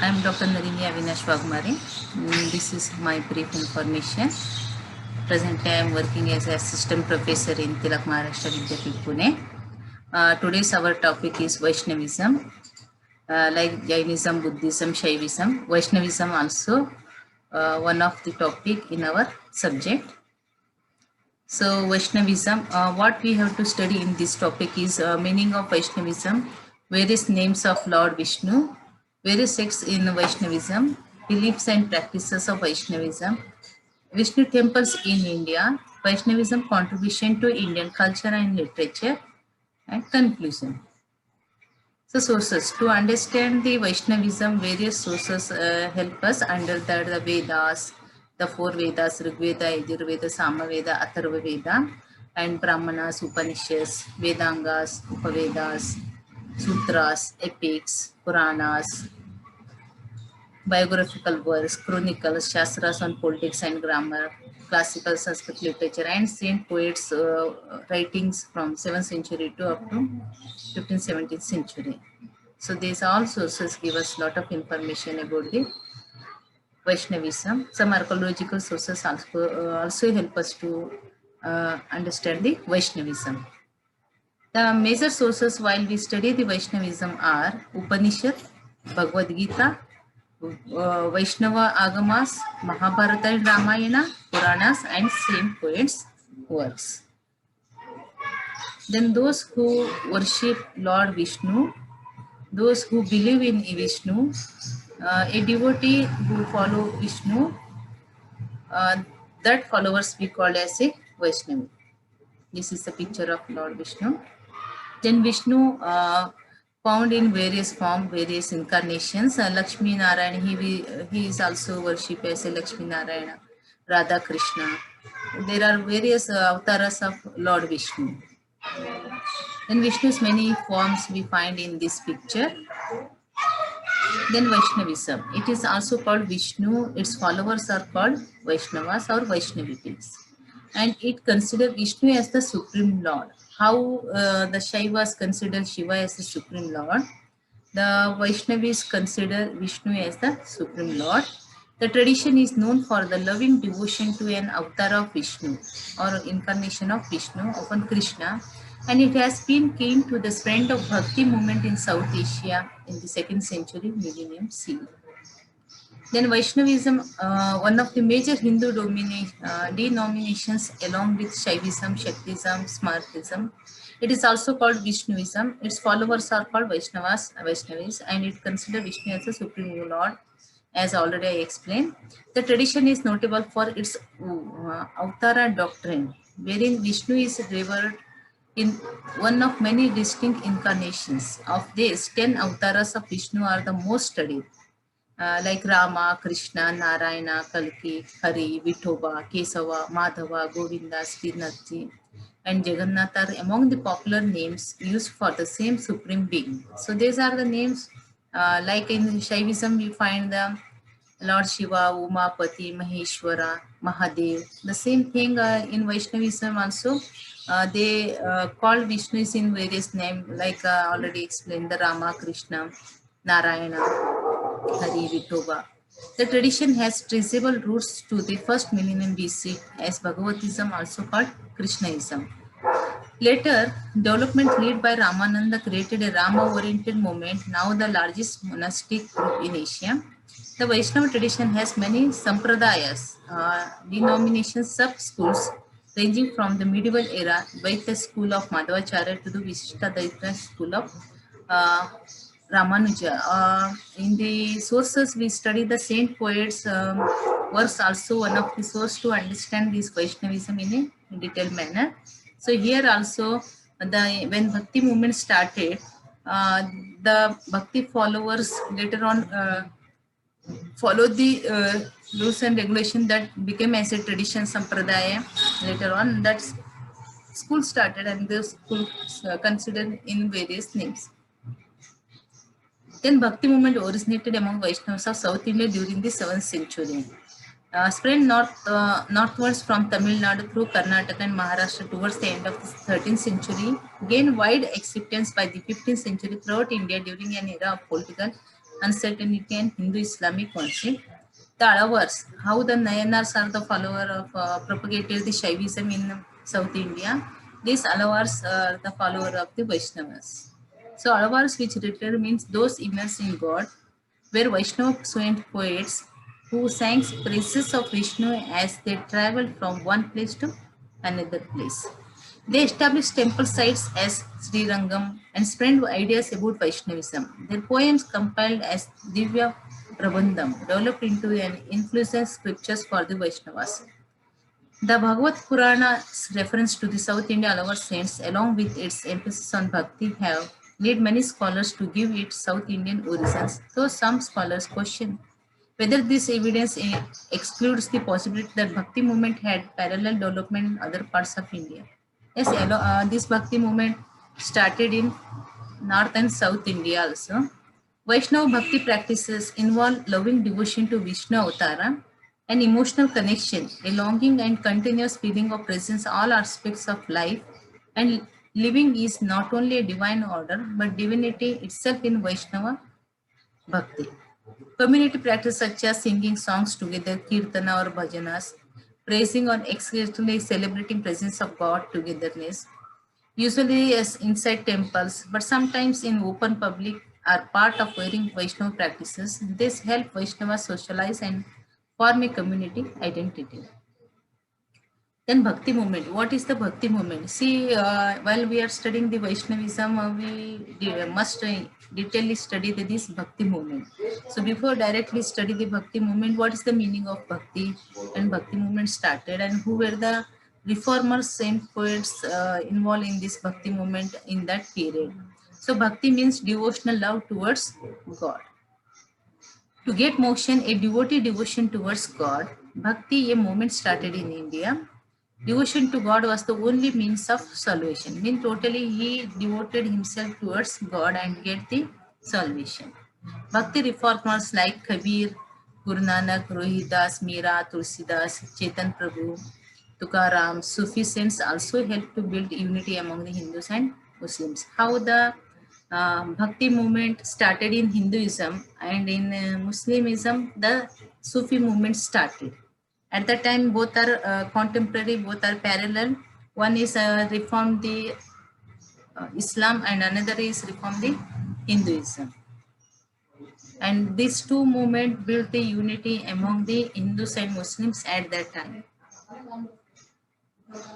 I am Dr. Nalini Avinash Wagmare. This is my brief information. Presently, I am working as an assistant professor in Tilak Maharashtra Vidyapeeth, Pune. Today's our topic is Vaishnavism, like Jainism, Buddhism, Shaivism. Vaishnavism also one of the topic in our subject. So Vaishnavism, what we have to study in this topic is meaning of Vaishnavism, various names of Lord Vishnu, various sects in Vaishnavism, beliefs and practices of Vaishnavism, Vishnu temples in India, Vaishnavism contribution to Indian culture and literature, and conclusion. So sources, to understand the Vaishnavism, various sources help us under that the Vedas, the four Vedas, Rig Veda, Yajurveda, Samaveda, Atharva Veda, and Brahmanas, Upanishads, Vedangas, Upavedas, Sutras, epics, Puranas, biographical works, chronicles, Shastras on politics and grammar, classical Sanskrit literature, and saint poets' writings from 7th century to up to 15th, 17th century. So these all sources give us a lot of information about the Vaishnavism. Some archaeological sources also help us to understand the Vaishnavism. The major sources while we study the Vaishnavism are Upanishad, Bhagavad Gita, Vaishnava Agamas, Mahabharata and Ramayana, Puranas, and saint poets' works. Then those who worship Lord Vishnu, those who believe in Vishnu, a devotee who follow Vishnu, that followers we call as a Vaishnavi. This is the picture of Lord Vishnu. Then Vishnu found in various forms, various incarnations. Lakshmi Narayana, he is also worshipped as a Lakshmi Narayana, Radha Krishna. There are various avatars of Lord Vishnu. Then Vishnu's many forms we find in this picture. Then Vaishnavism. It is also called Vishnu. Its followers are called Vaishnavas or Vaishnavites. And it considers Vishnu as the Supreme Lord. How the Shaivas consider Shiva as the Supreme Lord, the Vaishnavis consider Vishnu as the Supreme Lord. The tradition is known for the loving devotion to an avatar of Vishnu or incarnation of Vishnu, often Krishna, and it has been came to the spread of Bhakti movement in South Asia in the 2nd century millennium CE. Then Vaishnavism, one of the major Hindu denominations along with Shaivism, Shaktism, Smartism. It is also called Vishnuism. Its followers are called Vaishnavis, and it considers Vishnu as the Supreme Lord, as already I explained. The tradition is notable for its Avtara doctrine, wherein Vishnu is revered in one of many distinct incarnations. Of this, 10 avatars of Vishnu are the most studied. Like Rama, Krishna, Narayana, Kalki, Hari, Vithoba, Kesava, Madhava, Govinda, Srinathji, and Jagannath are among the popular names used for the same Supreme Being. So these are the names, like in Shaivism we find the Lord Shiva, Umapati, Maheshwara, Mahadev. The same thing in Vaishnavism also. They call Vishnu in various names, like already explained, the Rama, Krishna, Narayana, Hari, Vithoba. The tradition has traceable roots to the 1st millennium BC, as Bhagavatism also called Krishnaism. Later, development led by Ramananda created a Rama-oriented movement, now the largest monastic group in Asia. The Vaishnava tradition has many sampradayas, denominations, sub-schools, ranging from the medieval era Vaidya school of Madhvacharya to the Vishishtadvaita school of Ramanuja. In the sources, we study the saint poets' works, also one of the sources to understand this Vaishnavism in a detailed manner. So here also, when Bhakti movement started, the Bhakti followers later on followed the rules and regulation that became as a tradition sampradaya. Later on, that school started, and the school considered in various names. Then Bhakti movement originated among Vaishnavas of South India during the 7th century. Spread northwards from Tamil Nadu through Karnataka and Maharashtra towards the end of the 13th century, gained wide acceptance by the 15th century throughout India during an era of political uncertainty, and Hindu-Islamic conflict. The Alavars, how the Nayanars are the follower of propagated the Shaivism in South India. These Alavars are the follower of the Vaishnavas. So Alavars, which literally means those immersed in God, were Vaishnava saint poets who sang praises of Vishnu as they traveled from one place to another place. They established temple sites as Sri Rangam and spread ideas about Vaishnavism. Their poems, compiled as Divya Prabandham, developed into an influential scriptures for the Vaishnavas. The Bhagavad Purana's reference to the South India Alavar saints, along with its emphasis on bhakti, have led many scholars to give it South Indian origins, though some scholars question whether this evidence excludes the possibility that bhakti movement had parallel development in other parts of India. Yes, this bhakti movement started in North and South India also. Vaishnava bhakti practices involve loving devotion to Vishnu Avatara, an emotional connection, a longing and continuous feeling of presence all aspects of life, and living is not only a divine order but divinity itself in Vaishnava bhakti. Community practice such as singing songs together, kirtana or bhajanas, praising or exclusively celebrating presence of God togetherness, usually as inside temples, but sometimes in open public, are part of wearing Vaishnava practices. This help Vaishnavas socialize and form a community identity. Then Bhakti movement. What is the Bhakti movement? See, while we are studying the Vaishnavism, must detailedly study this Bhakti movement. So before directly study the Bhakti movement, what is the meaning of Bhakti and Bhakti movement started, and who were the reformers, saint poets involved in this Bhakti movement in that period? So Bhakti means devotional love towards God. To get moksha, a devotee devotion towards God, Bhakti, a movement started in India. Devotion to God was the only means of salvation. Means totally he devoted himself towards God and get the salvation. Bhakti reformers like Kabir, Guru Nanak, Rohidas, Meera, Tulsidas, Chetan Prabhu, Tukaram, Sufi saints also helped to build unity among the Hindus and Muslims. How the Bhakti movement started in Hinduism and in Muslimism, the Sufi movement started. At that time, both are contemporary, both are parallel. One is reformed the Islam and another is reformed the Hinduism. And these two movements built the unity among the Hindus and Muslims at that time.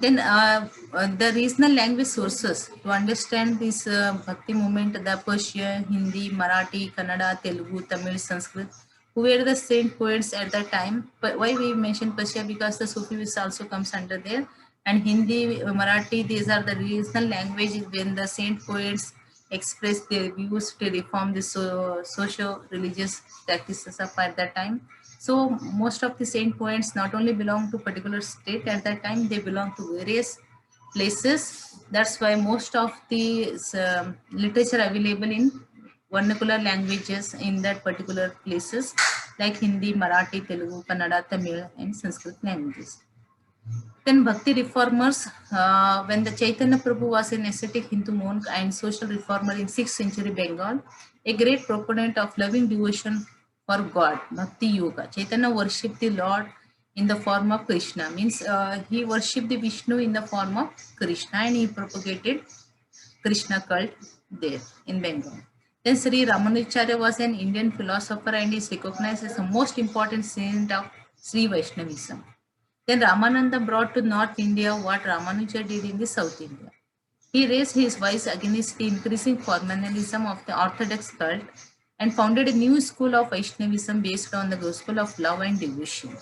Then the regional language sources to understand this Bhakti movement, the Persian, Hindi, Marathi, Kannada, Telugu, Tamil, Sanskrit, who were the saint poets at that time. But why we mention Persia? Because the Sufis also comes under there. And Hindi, Marathi, these are the regional languages when the saint poets express their views to reform the socio-religious practices of at that time. So most of the saint poets not only belong to particular state at that time, they belong to various places. That's why most of the literature available in vernacular languages in that particular places like Hindi, Marathi, Telugu, Kannada, Tamil and Sanskrit languages. Then Bhakti reformers, when the Chaitanya Prabhu was an ascetic Hindu monk and social reformer in 6th century Bengal, a great proponent of loving devotion for God, Bhakti Yoga. Chaitanya worshipped the Lord in the form of Krishna, means he worshipped the Vishnu in the form of Krishna and he propagated Krishna cult there in Bengal. Then Sri Ramanujacharya was an Indian philosopher and is recognized as the most important saint of Sri Vaishnavism. Then Ramananda brought to North India what Ramanuja did in the South India. He raised his voice against the increasing formalism of the Orthodox cult and founded a new school of Vaishnavism based on the gospel of love and devotion.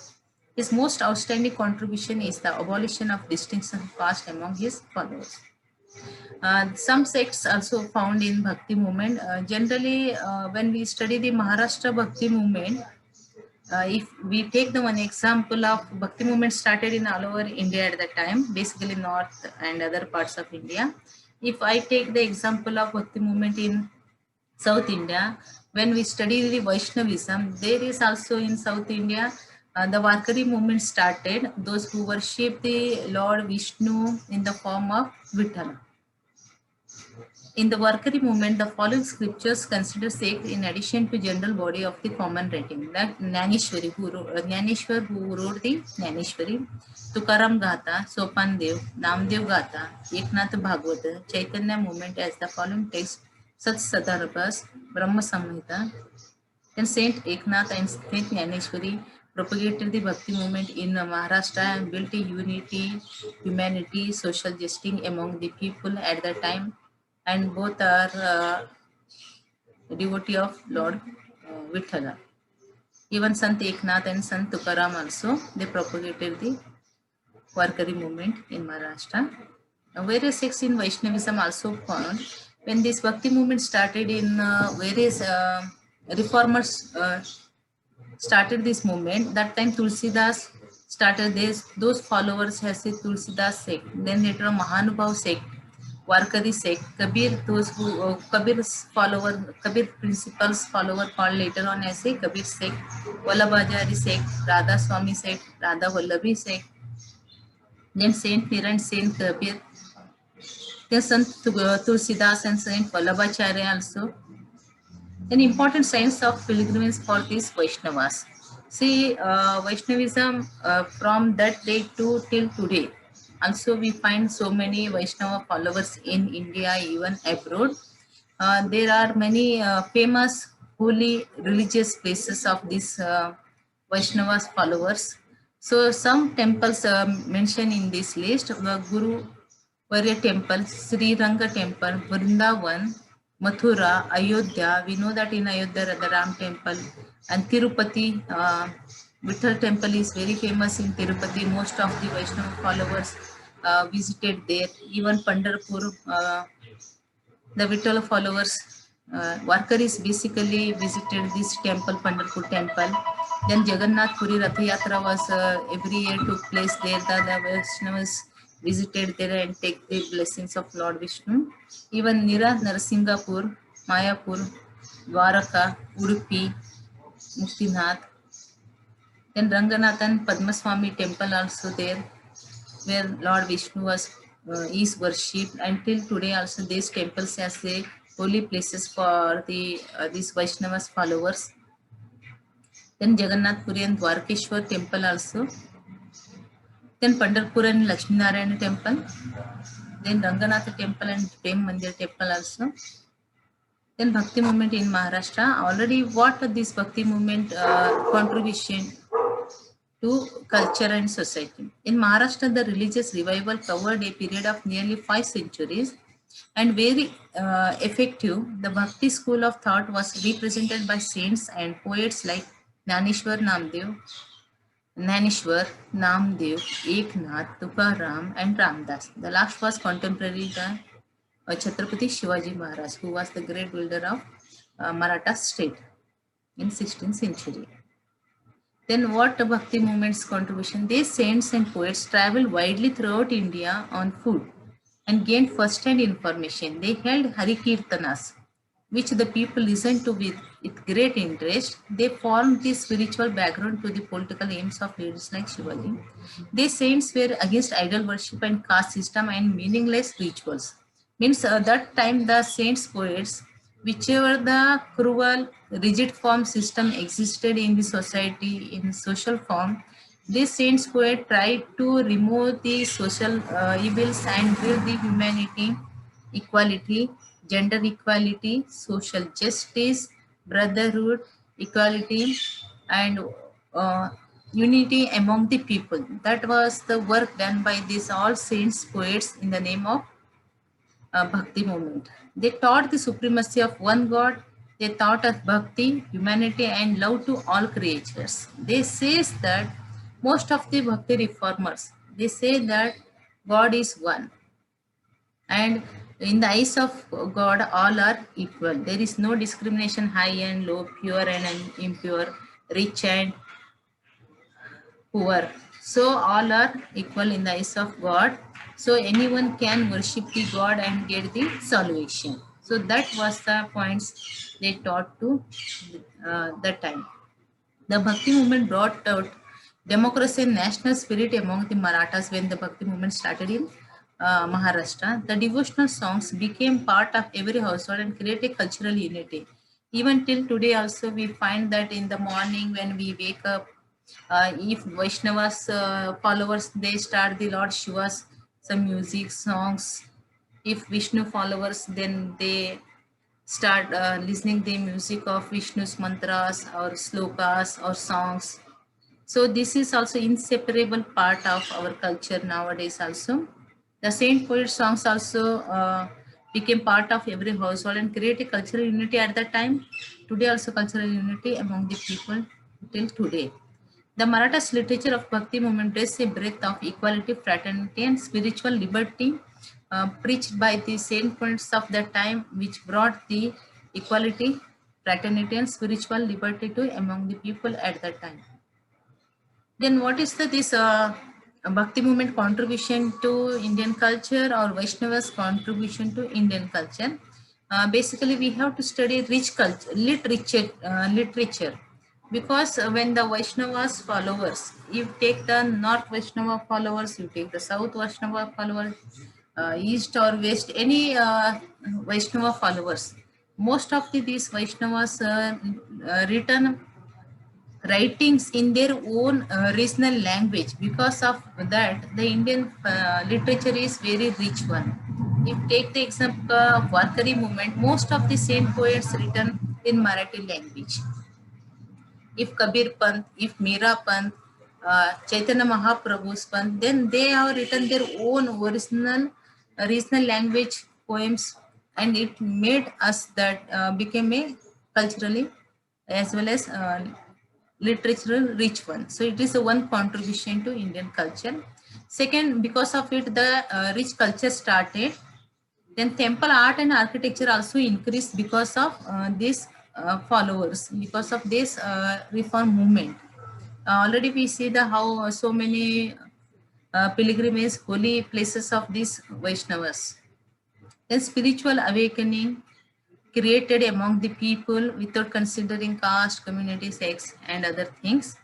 His most outstanding contribution is the abolition of distinction of caste among his followers. Some sects also found in Bhakti movement. Generally, when we study the Maharashtra Bhakti movement, if we take the one example of Bhakti movement started in all over India at that time, basically North and other parts of India. If I take the example of Bhakti movement in South India, when we study the Vaishnavism, there is also in South India, the Varkari movement started, those who worship the Lord Vishnu in the form of Vithala. In the Warkari movement, the following scriptures consider sacred in addition to general body of the common writing. Like Jnaneshwar who wrote the Jnaneshwari, Tukaram Gata, Sopan Dev, Namdev Gata, Eknath Bhagavata, Chaitanya movement as the following text: Sat Sadarabhas, Brahma Samhita. Then Saint Eknath and Saint Jnaneshwari propagated the Bhakti movement in Maharashtra and built a unity, humanity, social justice among the people at the time. And both are devotee of Lord Vithala. Even Sant Eknath and Sant Tukaram also, they propagated the Warkari movement in Maharashtra. Various sects in Vaishnavism also found. When this Bhakti movement started in various reformers started this movement, that time Tulsidas started this, those followers has the Tulsidas sect. Then later Mahanubhav sect, Warkari sect, Kabir, those who Kabir's follower, Kabir principles follower called later on as a Kabir sect, Vallabhacharya sect, Radha Swami sect, Radha Vallabhi sect, then Saint Nira and Saint Kabir, then Sant Tulsidas and Saint Vallabhacharya also. Then important signs of pilgrimage for these Vaishnavas. See, Vaishnavism from that day to till today. Also, we find so many Vaishnava followers in India, even abroad. There are many famous holy religious places of these Vaishnavas followers. So, some temples mentioned in this list: Guru Varya Temple, Sri Ranga Temple, Vrindavan, Mathura, Ayodhya. We know that in Ayodhya, the Ram Temple, and Tirupati, Vitthal Temple is very famous in Tirupati. Most of the Vaishnava followers visited there. Even Pandharpur, the Vitthal followers, Warkaris basically visited this temple, Pandharpur temple. Then Jagannath Puri Rath Yatra was every year took place there. The Vaishnavas visited there and take the blessings of Lord Vishnu. Even Nira, Narasimhapur, Mayapur, Dwaraka, Udupi, Muktinath. Then Ranganathan Padmaswamy temple also there, where Lord Vishnu was is worshipped. Until today also these temples as the holy places for the these Vaishnavas followers. Then Jagannath Puri and Dwarkeshwar temple also. Then Pandharpur and Lakshmi Narayana temple. Then Ranganatha temple and Prem Mandir temple also. Then Bhakti movement in Maharashtra. Already what this Bhakti movement contribution to culture and society. In Maharashtra, the religious revival covered a period of nearly 5 centuries and very effective. The Bhakti school of thought was represented by saints and poets like Jnaneshwar Namdev, Eknath, Tukaram, and Ramdas. The last was contemporary Chhatrapati Shivaji Maharaj, who was the great builder of Maratha state in 16th century. Then what Bhakti movement's contribution? These saints and poets traveled widely throughout India on foot and gained first-hand information. They held Harikirtanas, which the people listened to with great interest. They formed the spiritual background to the political aims of leaders like Shivaji. These saints were against idol worship and caste system and meaningless rituals. Means that time the saints poets, whichever the cruel rigid form system existed in the society in social form, these saints poet tried to remove the social evils and build the humanity, equality, gender equality, social justice, brotherhood, equality, and unity among the people. That was the work done by these all saints poets in the name of Bhakti movement. They taught the supremacy of one God. They taught us bhakti, humanity, and love to all creatures. They says that most of the bhakti reformers, they say that God is one, and in the eyes of God, all are equal. There is no discrimination, high and low, pure and impure, rich and poor. So all are equal in the eyes of God. So anyone can worship the God and get the salvation. So that was the points they taught to that time. The Bhakti movement brought out democracy and national spirit among the Marathas when the Bhakti movement started in Maharashtra, the devotional songs became part of every household and created cultural unity. Even till today, also we find that in the morning when we wake up, if Vaishnavas followers, they start the Lord Shiva's some music songs. If Vishnu followers, then they start listening the music of Vishnu's mantras or slokas or songs. So this is also inseparable part of our culture nowadays also. The saint poet songs also became part of every household and create a cultural unity at that time. Today also cultural unity among the people till today. The Marathas literature of Bhakti movement draws a breath of equality, fraternity and spiritual liberty preached by the saint poets of that time, which brought the equality, fraternity and spiritual liberty to among the people at that time. Then what is this Bhakti movement contribution to Indian culture or Vaishnava's contribution to Indian culture? Basically, we have to study rich culture, literature, because when the Vaishnavas followers, you take the North Vaishnava followers, you take the South Vaishnava followers, East or West, any Vaishnava followers, most of these Vaishnavas written writings in their own regional language. Because of that, the Indian literature is very rich one. If take the example of Warkari movement, most of the saint poets written in Marathi language. If Kabir Pant, if Meera Pant, Chaitanya Mahaprabhu's Pant, then they have written their own original regional language poems, and it made us that became a culturally as well as literature rich one. So it is a one contribution to Indian culture. Second, because of it, the rich culture started. Then temple art and architecture also increased because of these followers, because of this reform movement. Already we see the how so many pilgrimage holy places of these Vaishnavas. Then spiritual awakening created among the people without considering caste, community, sex, and other things.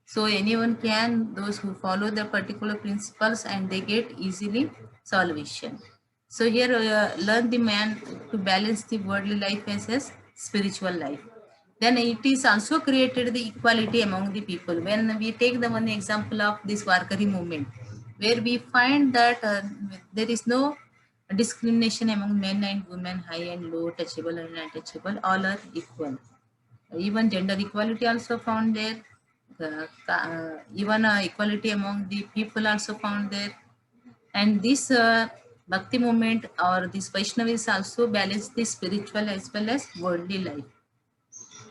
So anyone can, those who follow the particular principles, and they get easily salvation. So here learn the man to balance the worldly life as a spiritual life. Then it is also created the equality among the people. When we take the one example of this Warkari movement, where we find that there is no discrimination among men and women, high and low, touchable and untouchable, all are equal. Even gender equality also found there. Even equality among the people also found there. And this Bhakti movement or this Vaishnavis also balance the spiritual as well as worldly life.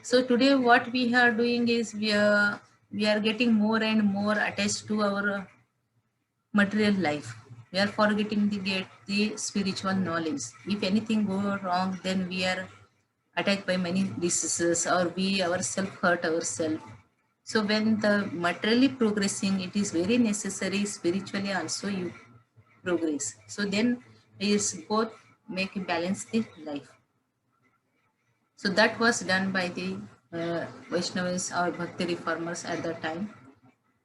So today what we are doing is we are getting more and more attached to our material life. We are forgetting to get the spiritual knowledge. If anything go wrong, then we are attacked by many diseases or we ourselves hurt ourselves. So when the materially progressing, it is very necessary spiritually also you progress. So then is both make a balanced life. So that was done by the Vaishnavas or Bhakti reformers at that time.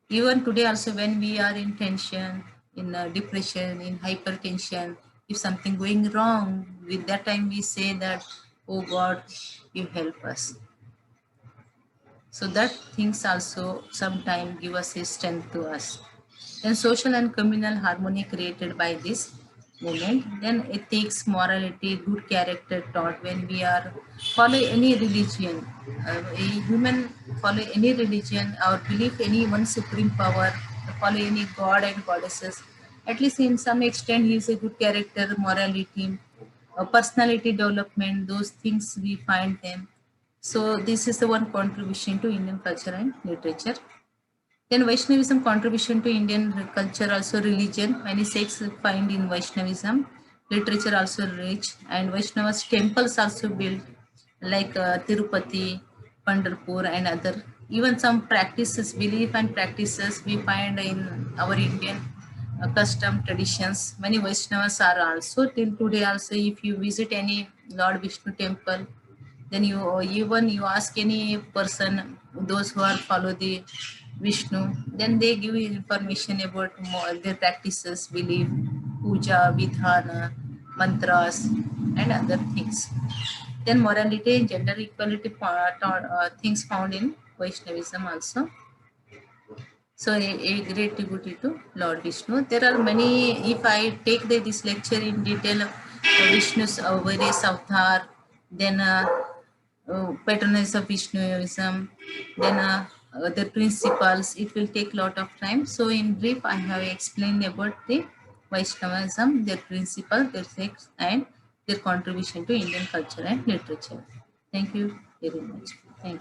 Even today also when we are in tension, in depression, in hypertension, if something going wrong, with that time we say that, oh God, you help us. So that things also sometimes give us a strength to us. Then social and communal harmony created by this movement. Then ethics, morality, good character taught when we are follow any religion. A human follow any religion or believe any one supreme power, follow any god and goddesses. At least in some extent, he is a good character, morality, personality development. Those things we find them. So this is the one contribution to Indian culture and literature. Then Vaishnavism contribution to Indian culture, also religion. Many sects find in Vaishnavism. Literature also rich, and Vaishnavas temples also built like Tirupati, Pandharpur and other. Even some practices, belief and practices we find in our Indian custom traditions. Many Vaishnavas are also till today also if you visit any Lord Vishnu temple, then you even you ask any person, those who are follow the Vishnu, then they give you information about more, their practices, belief. puja, vidhana, mantras, and other things. Then morality and gender equality things found in Vaishnavism also. So a great devotee to Lord Vishnu. There are many, if I take this lecture in detail, Vishnu's various avatar, then patronage of Vishnuism, then other principles, it will take lot of time. So in brief, I have explained about the Vaishnavism, their principle, their sects, and their contribution to Indian culture and literature. Thank you very much.